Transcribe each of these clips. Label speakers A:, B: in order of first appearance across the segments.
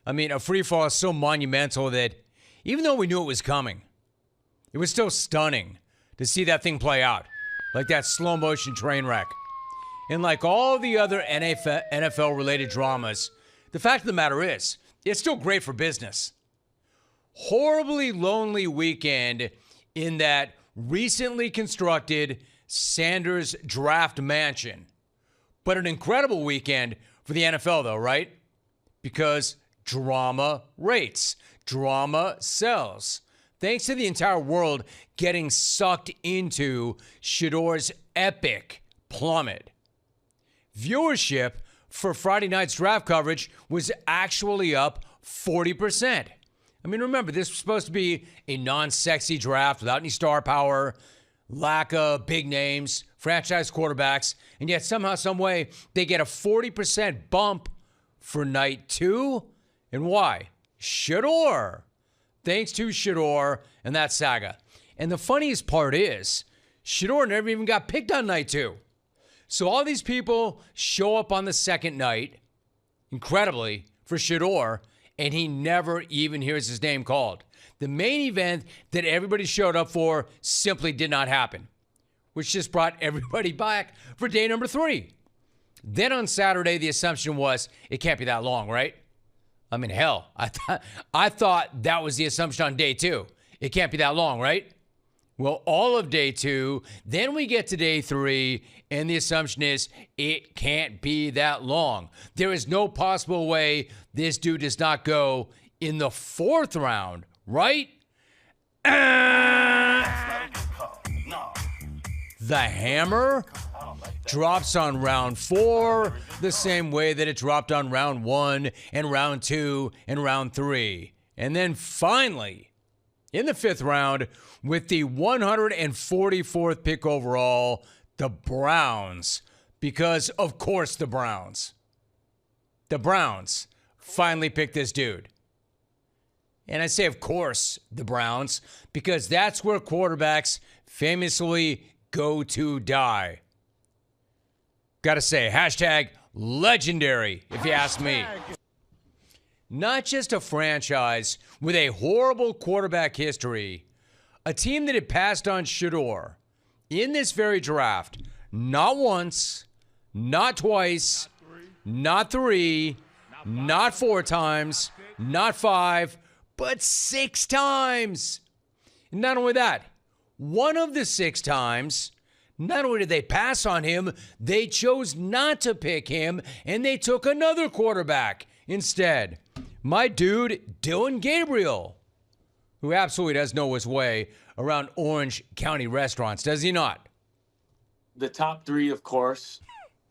A: I mean, a free fall is so monumental that even though we knew it was coming, it was still stunning to see that thing play out, like that slow motion train wreck. And like all the other NFL-related dramas, the fact of the matter is, it's still great for business. Horribly lonely weekend in that recently constructed Sanders draft mansion. But an incredible weekend for the NFL, though, right? Because drama rates, drama sells. Thanks to the entire world getting sucked into Shedeur's epic plummet. Viewership for Friday night's draft coverage was actually up 40%. I mean, remember, this was supposed to be a non-sexy draft without any star power, lack of big names, franchise quarterbacks, and yet somehow, some way, they get a 40% bump for night 2. And why? Shedeur. Thanks to Shedeur and that saga. And the funniest part is, Shedeur never even got picked on night 2. So all these people show up on the second night, incredibly, for Shedeur, and he never even hears his name called. The main event that everybody showed up for simply did not happen, which just brought everybody back for day number 3. Then on Saturday, the assumption was it can't be that long, right? I mean, hell, I thought that was the assumption on day 2. It can't be that long, right? Well, all of day 2, then we get to day 3, and the assumption is it can't be that long. There is no possible way this dude does not go in the 4th round, right? The hammer drops on round 4 the same way that it dropped on round 1 and round 2 and round 3. And then finally, in the 5th round, with the 144th pick overall, the Browns, because of course the Browns finally picked this dude. And I say, of course, the Browns, because that's where quarterbacks famously go to die. Gotta say, hashtag legendary, if you ask me. Not just a franchise with a horrible quarterback history, a team that had passed on Shedeur in this very draft, not once, not twice, not 3, not 4 times, not 5, but 6 times. And not only that, one of the 6 times, not only did they pass on him, they chose not to pick him, and they took another quarterback instead. My dude, Dillon Gabriel, who absolutely does know his way around Orange County restaurants, does he not?
B: The top 3, of course.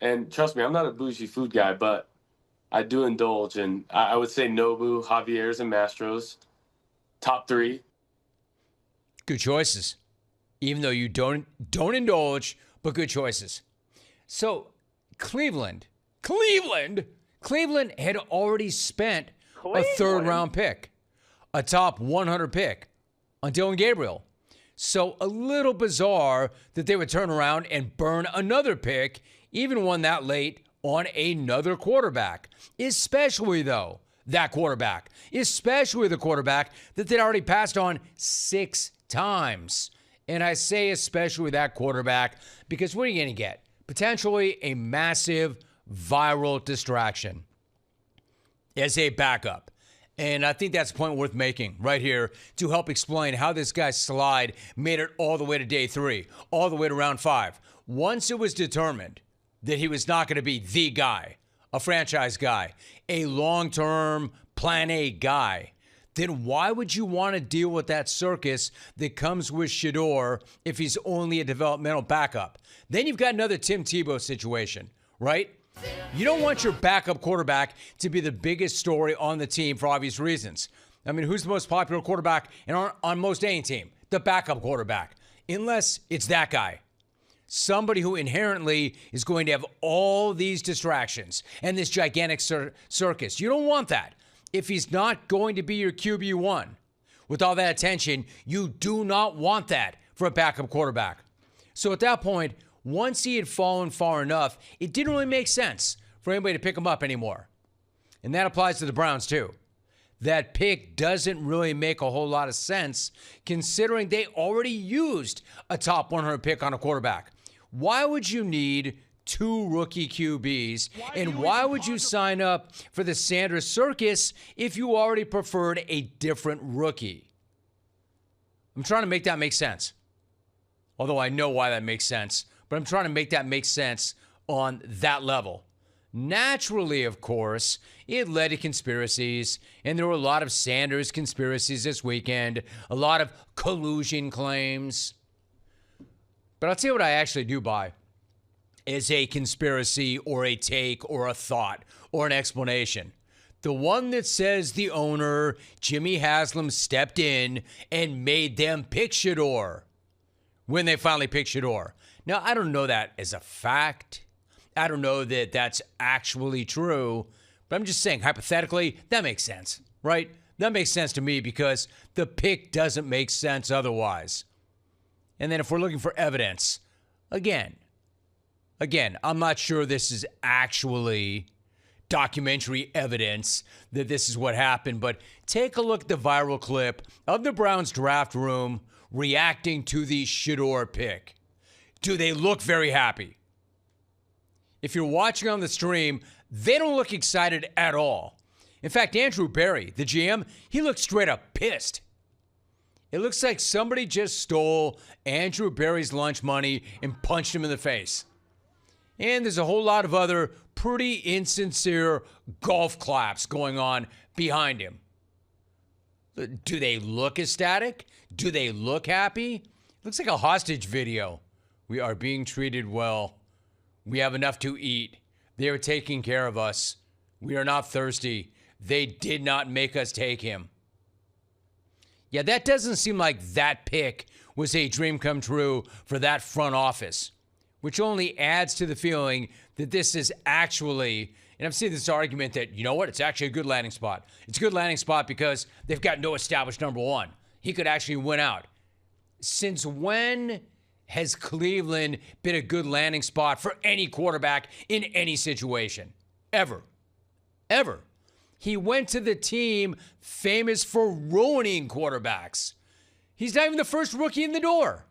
B: And trust me, I'm not a bougie food guy, but I do indulge. And I would say Nobu, Javier's, and Mastro's. Top 3.
A: Good choices. Even though you don't indulge, but good choices. So Cleveland had already spent a 3rd round pick, a top 100 pick on Dillon Gabriel. So a little bizarre that they would turn around and burn another pick, even one that late, on another quarterback. Especially, though, that quarterback. Especially the quarterback that they'd already passed on 6 times. And I say especially that quarterback because what are you going to get? Potentially a massive viral distraction as a backup. And I think that's a point worth making right here to help explain how this guy's slide made it all the way to day 3, all the way to round 5. Once it was determined that he was not going to be the guy, a franchise guy, a long-term plan A guy, then why would you want to deal with that circus that comes with Shedeur if he's only a developmental backup? Then you've got another Tim Tebow situation, right? You don't want your backup quarterback to be the biggest story on the team for obvious reasons. I mean, who's the most popular quarterback on most any team? The backup quarterback, unless it's that guy. Somebody who inherently is going to have all these distractions and this gigantic circus. You don't want that. If he's not going to be your QB1 with all that attention, you do not want that for a backup quarterback. So at that point, once he had fallen far enough, it didn't really make sense for anybody to pick him up anymore. And that applies to the Browns too. that pick doesn't really make a whole lot of sense considering they already used a top 100 pick on a quarterback. Why would you need 2 rookie QBs, and why would you sign up for the Sanders circus if you already preferred a different rookie? I'm trying to make that make sense. Although I know why that makes sense, but I'm trying to make that make sense on that level. Naturally, of course, it led to conspiracies, and there were a lot of Sanders conspiracies this weekend, a lot of collusion claims. But I'll tell you what I actually do buy is a conspiracy or a take or a thought or an explanation. The one that says the owner, Jimmy Haslam, stepped in and made them pick Shedeur when they finally picked Shedeur. Now, I don't know that as a fact. I don't know that that's actually true, but I'm just saying, hypothetically, that makes sense, right? That makes sense to me because the pick doesn't make sense otherwise. And then if we're looking for evidence, again, I'm not sure this is actually documentary evidence that this is what happened, but take a look at the viral clip of the Browns draft room reacting to the Shedeur pick. Do they look very happy? If you're watching on the stream, they don't look excited at all. In fact, Andrew Berry, the GM, he looks straight up pissed. It looks like somebody just stole Andrew Berry's lunch money and punched him in the face. And there's a whole lot of other pretty insincere golf claps going on behind him. Do they look ecstatic? Do they look happy? Looks like a hostage video. We are being treated well. We have enough to eat. They are taking care of us. We are not thirsty. They did not make us take him. Yeah, that doesn't seem like that pick was a dream come true for that front office, which only adds to the feeling that this is actually, and I've seen this argument that, you know what, it's actually a good landing spot. It's a good landing spot because they've got no established number one. He could actually win out. Since when has Cleveland been a good landing spot for any quarterback in any situation? Ever. He went to the team famous for ruining quarterbacks. He's not even the first rookie in the door.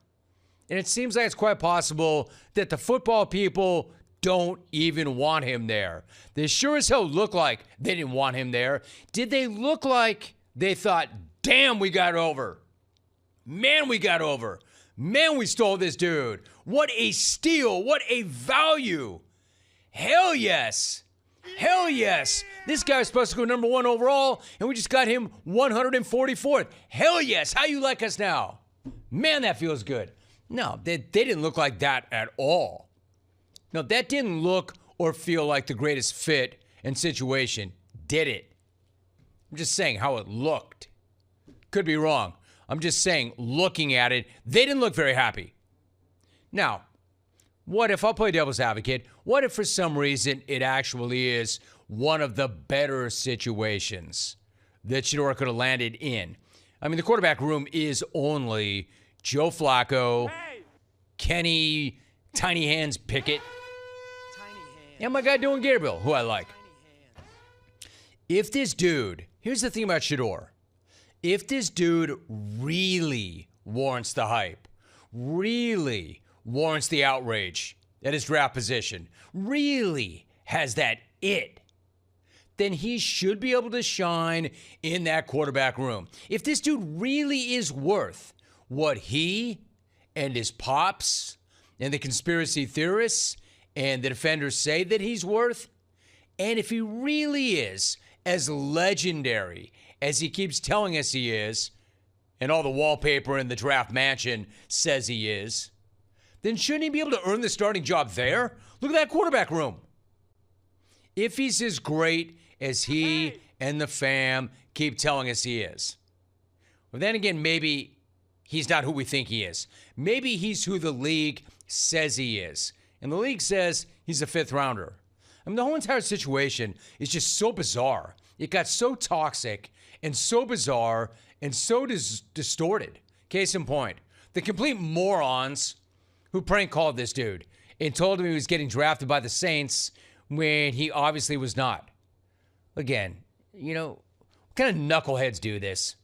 A: And it seems like it's quite possible that the football people don't even want him there. They sure as hell look like they didn't want him there. Did they look like they thought, damn, we got over? Man, we got over. Man, we stole this dude. What a steal. What a value. Hell yes. Hell yes. This guy was supposed to go number 1 overall, and we just got him 144th. Hell yes. How you like us now? Man, that feels good. No, they didn't look like that at all. No, that didn't look or feel like the greatest fit and situation, did it? I'm just saying how it looked. Could be wrong. I'm just saying, looking at it, they didn't look very happy. Now, what if, I'll play devil's advocate, what if for some reason it actually is one of the better situations that Shedeur could have landed in? I mean, the quarterback room is only Joe Flacco, Kenny Tiny Hands Pickett, and my guy Dylan Gabriel, who I like. If this dude, here's the thing about Shedeur. If this dude really warrants the hype, really warrants the outrage at his draft position, really has that it, then he should be able to shine in that quarterback room. If this dude really is worth what he and his pops and the conspiracy theorists and the defenders say that he's worth, and if he really is as legendary as he keeps telling us he is, and all the wallpaper in the draft mansion says he is, then shouldn't he be able to earn the starting job there? Look at that quarterback room. If he's as great as he and the fam keep telling us he is. Well, then again, maybe he's not who we think he is. Maybe he's who the league says he is. And the league says he's a 5th rounder. I mean, the whole entire situation is just so bizarre. It got so toxic and so bizarre and so distorted. Case in point, the complete morons who prank called this dude and told him he was getting drafted by the Saints when he obviously was not. Again, you know, kind of knuckleheads do this?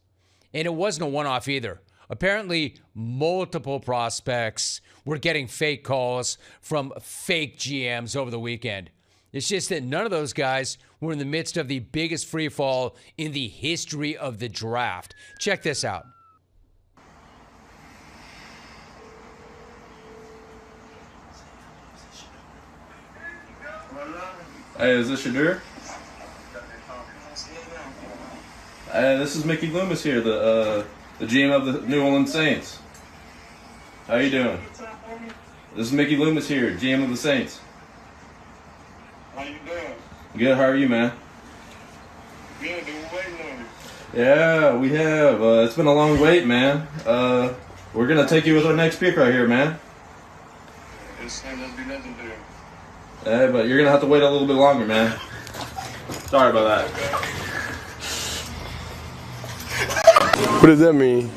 A: And it wasn't a one-off either. Apparently, multiple prospects were getting fake calls from fake GMs over the weekend. It's just that none of those guys were in the midst of the biggest free fall in the history of the draft. Check this out.
C: Hey, is this Shedeur? Hey, this is Mickey Loomis here, the GM of the New Orleans Saints. How you doing? This is Mickey Loomis here, GM of the Saints.
D: How you doing?
C: Good, how are you, man?
D: Good, been waiting on you.
C: Yeah, we have. It's been a long wait, man. We're going to take you with our next pick right here, man.
D: This ain't gonna be nothing to you.
C: Hey, but you're going to have to wait a little bit longer, man. Sorry about that.
E: What does that mean?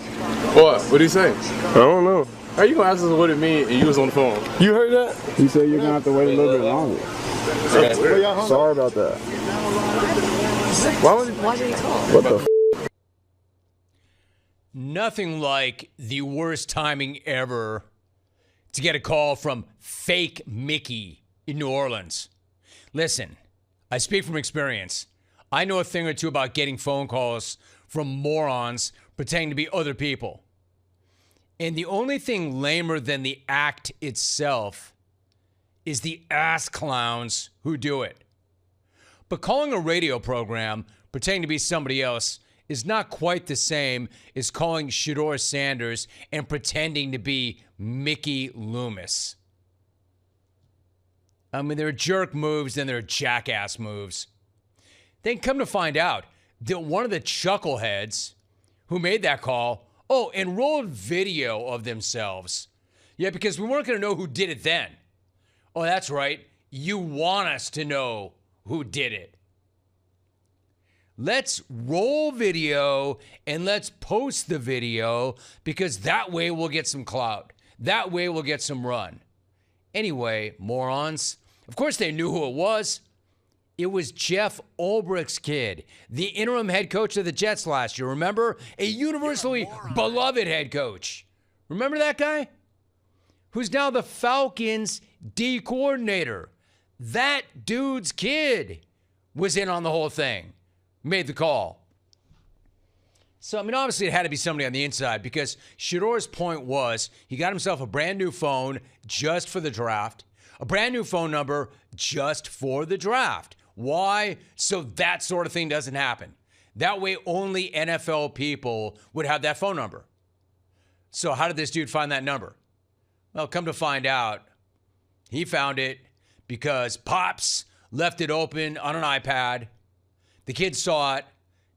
E: What? What did he say? I don't know. How you gonna ask us what it means and you was on the phone? You heard that?
F: He said you're gonna have to wait a little bit longer. Sorry about that.
E: Why did he talk?
F: What the
A: Nothing like the worst timing ever to get a call from fake Mickey in New Orleans. Listen, I speak from experience. I know a thing or two about getting phone calls from morons pretending to be other people. And the only thing lamer than the act itself is the ass clowns who do it. But calling a radio program pretending to be somebody else is not quite the same as calling Shedeur Sanders and pretending to be Mickey Loomis. I mean, there are jerk moves and there are jackass moves. Then come to find out that one of the chuckleheads who made that call, enrolled video of themselves. Yeah, because we weren't going to know who did it then. Oh, that's right. You want us to know who did it. Let's roll video and let's post the video because that way we'll get some clout. That way we'll get some run. Anyway, morons, of course they knew who it was. It was Jeff Ulbricht's kid, the interim head coach of the Jets last year. Remember? A universally beloved head coach. Remember that guy? Who's now the Falcons' D coordinator. That dude's kid was in on the whole thing. Made the call. So, I mean, obviously it had to be somebody on the inside because Shedeur's point was he got himself a brand new phone just for the draft, a brand new phone number just for the draft. Why? So that sort of thing doesn't happen. That way only NFL people would have that phone number. So how did this dude find that number? Well, come to find out, he found it because Pops left it open on an iPad. The kid saw it,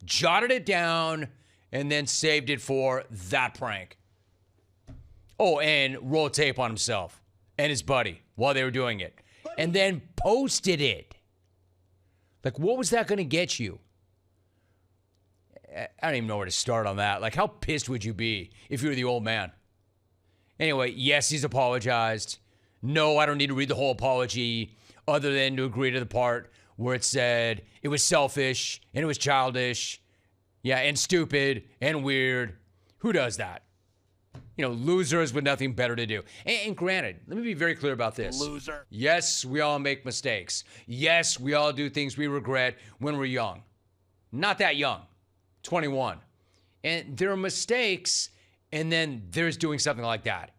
A: jotted it down, and then saved it for that prank. Oh, and rolled tape on himself and his buddy while they were doing it. And then posted it. Like, what was that going to get you? I don't even know where to start on that. Like, how pissed would you be if you were the old man? Anyway, yes, he's apologized. No, I don't need to read the whole apology other than to agree to the part where it said it was selfish and it was childish. Yeah, and stupid and weird. Who does that? You know, losers with nothing better to do. And granted, let me be very clear about this.
G: Loser.
A: Yes, we all make mistakes. Yes, we all do things we regret when we're young. Not that young. 21. And there are mistakes, and then there's doing something like that.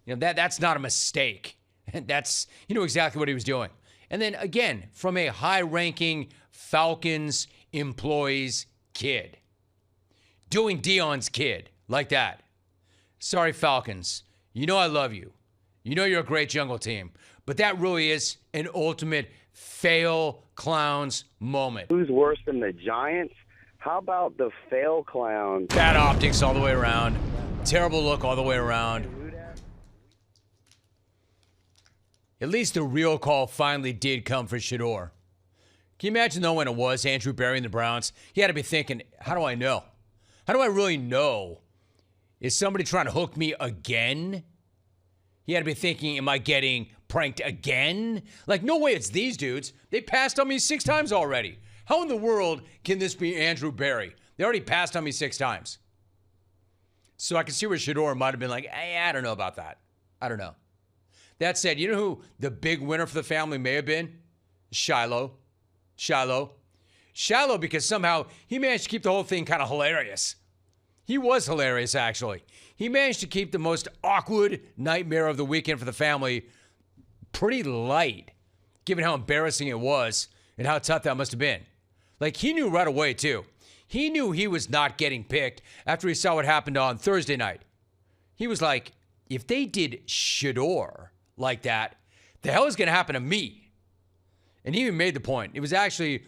A: You know, that's not a mistake. That's, you know exactly what he was doing. And then again, from a high-ranking Falcons employee's kid. Doing Dion's kid like that. Sorry, Falcons. You know I love you. You know you're a great jungle team. But that really is an ultimate fail clowns moment.
H: Who's worse than the Giants? How about the fail clowns?
A: Bad optics all the way around. Terrible look all the way around. At least the real call finally did come for Shedeur. Can you imagine, though, when it was Andrew Berry and the Browns? He had to be thinking, how do I know? How do I really know? Is somebody trying to hook me again? He had to be thinking, am I getting pranked again? Like, no way it's these dudes. They passed on me 6 times already. How in the world can this be Andrew Barry? They already passed on me 6 times. So I can see where Shedeur might have been like, I don't know about that. I don't know. That said, you know who the big winner for the family may have been? Shiloh, because somehow he managed to keep the whole thing kind of hilarious. He was hilarious, actually. He managed to keep the most awkward nightmare of the weekend for the family pretty light, given how embarrassing it was and how tough that must have been. Like, he knew right away, too. He knew he was not getting picked after he saw what happened on Thursday night. He was like, if they did Shedeur like that, the hell is going to happen to me? And he even made the point. It was actually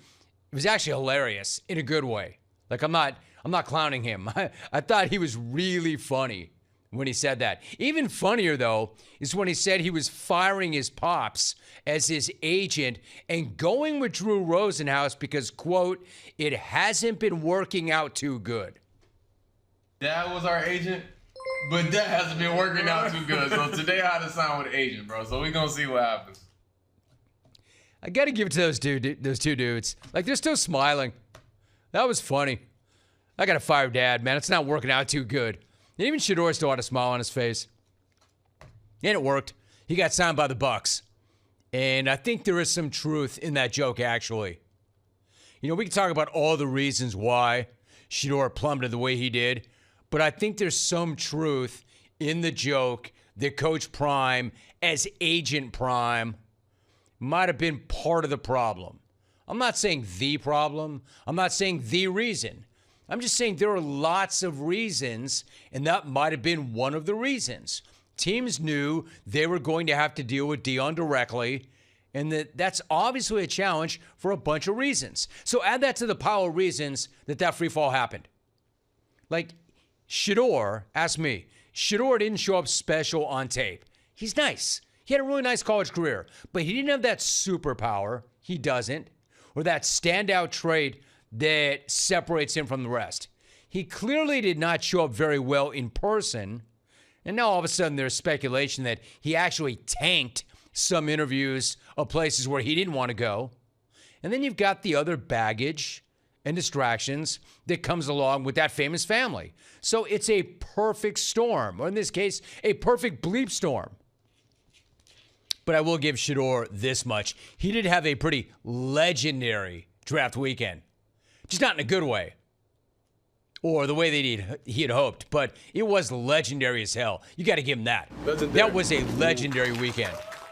A: hilarious in a good way. Like, I'm not clowning him. I thought he was really funny when he said that. Even funnier, though, is when he said he was firing his pops as his agent and going with Drew Rosenhaus because, quote, it hasn't been working out too good.
E: Dad was our agent, but that hasn't been working out too good. So today I had to sign with an agent, bro. So we're going to see what happens.
A: I got to give it to those two dudes. Like, they're still smiling. That was funny. I got to fire Dad, man. It's not working out too good. And even Shedeur still had a smile on his face. And it worked. He got signed by the Bucks. And I think there is some truth in that joke, actually. You know, we can talk about all the reasons why Shedeur plummeted the way he did, but I think there's some truth in the joke that Coach Prime, as Agent Prime, might have been part of the problem. I'm not saying the problem. I'm not saying the reason. I'm just saying there are lots of reasons, and that might have been one of the reasons. Teams knew they were going to have to deal with Dion directly, and that's obviously a challenge for a bunch of reasons. So add that to the pile of reasons that free fall happened. Like, Shedeur, ask me, Shedeur didn't show up special on tape. He's nice. He had a really nice college career, but he didn't have that superpower. He doesn't. Or that standout trait that separates him from the rest. He clearly did not show up very well in person. And now all of a sudden there's speculation that he actually tanked some interviews of places where he didn't want to go. And then you've got the other baggage and distractions that comes along with that famous family. So it's a perfect storm, or in this case, a perfect bleep storm. But I will give Shedeur this much. He did have a pretty legendary draft weekend. Just not in a good way. Or the way that he had hoped. But it was legendary as hell. You got to give him that.
E: Legendary.
A: That was a legendary weekend.